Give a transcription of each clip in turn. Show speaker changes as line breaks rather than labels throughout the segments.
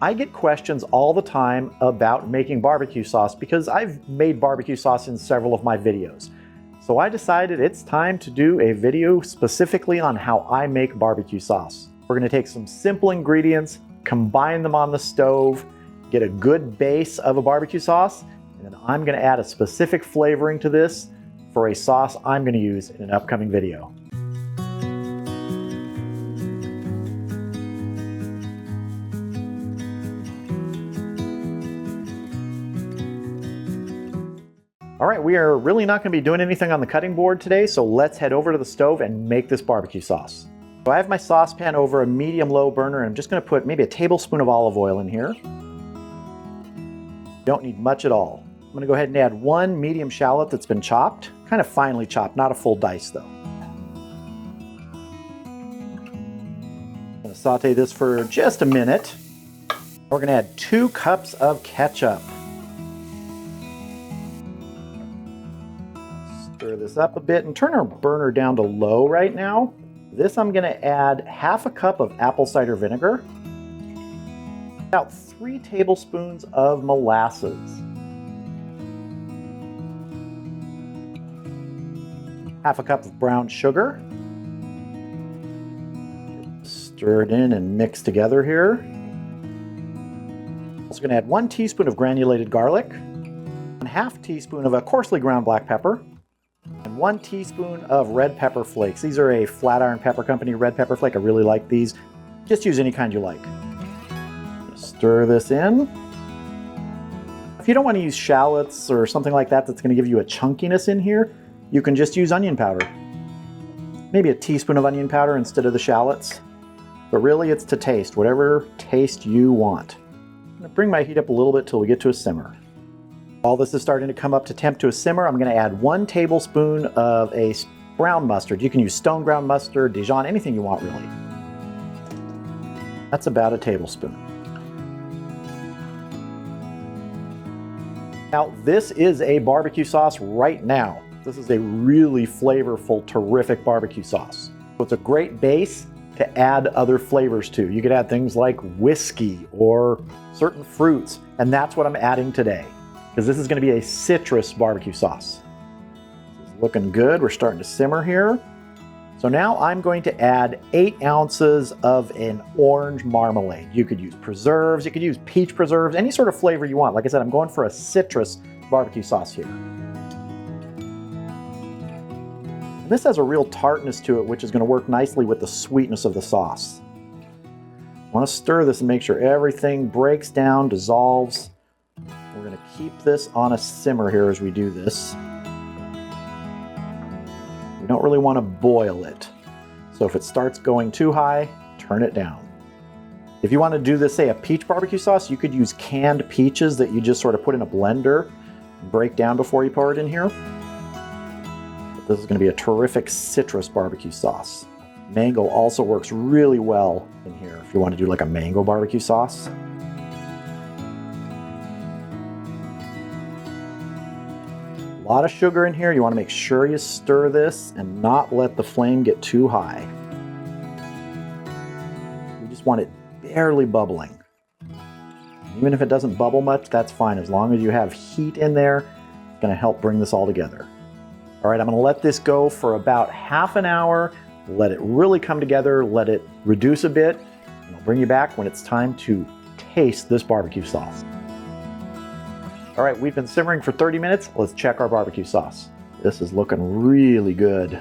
I get questions all the time about making barbecue sauce because I've made barbecue sauce in several of my videos. So I decided it's time to do a video specifically on how I make barbecue sauce. We're gonna take some simple ingredients, combine them on the stove, get a good base of a barbecue sauce, and then I'm gonna add a specific flavoring to this for a sauce I'm gonna use in an upcoming video. All right, we are really not gonna be doing anything on the cutting board today, so let's head over to the stove and make this barbecue sauce. So I have my saucepan over a medium-low burner, and I'm just gonna put maybe a tablespoon of olive oil in here. Don't need much at all. I'm gonna go ahead and add 1 medium shallot that's been chopped, kind of finely chopped, not a full dice though. I'm gonna saute this for just a minute. We're gonna add 2 cups of ketchup. Stir this up a bit and turn our burner down to low right now. This I'm gonna add half a cup of apple cider vinegar, about 3 tablespoons of molasses, half a cup of brown sugar. Stir it in and mix together here. Also gonna add 1 teaspoon of granulated garlic, 1/2 teaspoon of a coarsely ground black pepper, and 1 teaspoon of red pepper flakes. These are a Flatiron Pepper Company red pepper flake. I really like these. Just use any kind you like. Stir this in. If you don't want to use shallots or something like that that's going to give you a chunkiness in here, you can just use onion powder. Maybe a teaspoon of onion powder instead of the shallots. But really it's to taste, whatever taste you want. I'm going to bring my heat up a little bit till we get to a simmer. While this is starting to come up to temp to a simmer, I'm going to add 1 tablespoon of a brown mustard. You can use stone ground mustard, Dijon, anything you want really. That's about a tablespoon. Now this is a barbecue sauce right now. This is a really flavorful, terrific barbecue sauce. So it's a great base to add other flavors to. You could add things like whiskey or certain fruits, and that's what I'm adding today, because this is going to be a citrus barbecue sauce. This is looking good. We're starting to simmer here. So now I'm going to add 8 ounces of an orange marmalade. You could use preserves, you could use peach preserves, any sort of flavor you want. Like I said, I'm going for a citrus barbecue sauce here. And this has a real tartness to it, which is going to work nicely with the sweetness of the sauce. I want to stir this and make sure everything breaks down, dissolves. We're going to keep this on a simmer here as we do this. We don't really want to boil it. So if it starts going too high, turn it down. If you want to do this, say a peach barbecue sauce, you could use canned peaches that you just sort of put in a blender and break down before you pour it in here. But this is going to be a terrific citrus barbecue sauce. Mango also works really well in here if you want to do like a mango barbecue sauce. A lot of sugar in here. You want to make sure you stir this and not let the flame get too high. You just want it barely bubbling. Even if it doesn't bubble much, that's fine. As long as you have heat in there, it's going to help bring this all together. All right, I'm going to let this go for about half an hour. Let it really come together. Let it reduce a bit. And I'll bring you back when it's time to taste this barbecue sauce. All right, we've been simmering for 30 minutes. Let's check our barbecue sauce. This is looking really good.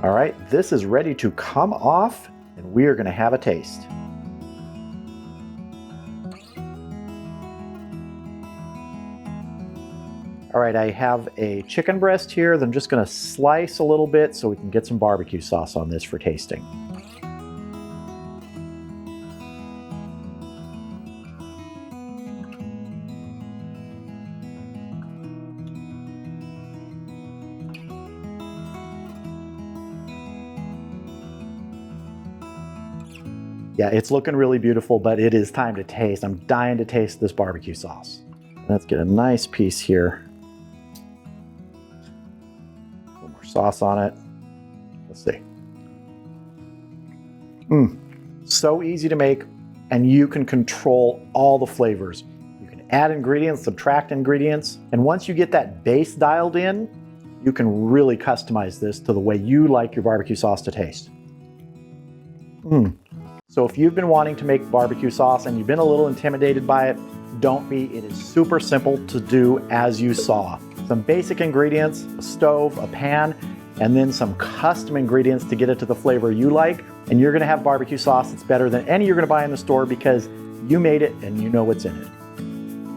All right, this is ready to come off, and we are gonna have a taste. All right, I have a chicken breast here that I'm just gonna slice a little bit so we can get some barbecue sauce on this for tasting. Yeah, it's looking really beautiful, but it is time to taste. I'm dying to taste this barbecue sauce. Let's get a nice piece here. A little more sauce on it. Let's see. So easy to make, and you can control all the flavors. You can add ingredients, subtract ingredients, and once you get that base dialed in, you can really customize this to the way you like your barbecue sauce to taste. So if you've been wanting to make barbecue sauce and you've been a little intimidated by it, don't be. It is super simple to do as you saw. Some basic ingredients, a stove, a pan, and then some custom ingredients to get it to the flavor you like. And you're gonna have barbecue sauce that's better than any you're gonna buy in the store because you made it and you know what's in it.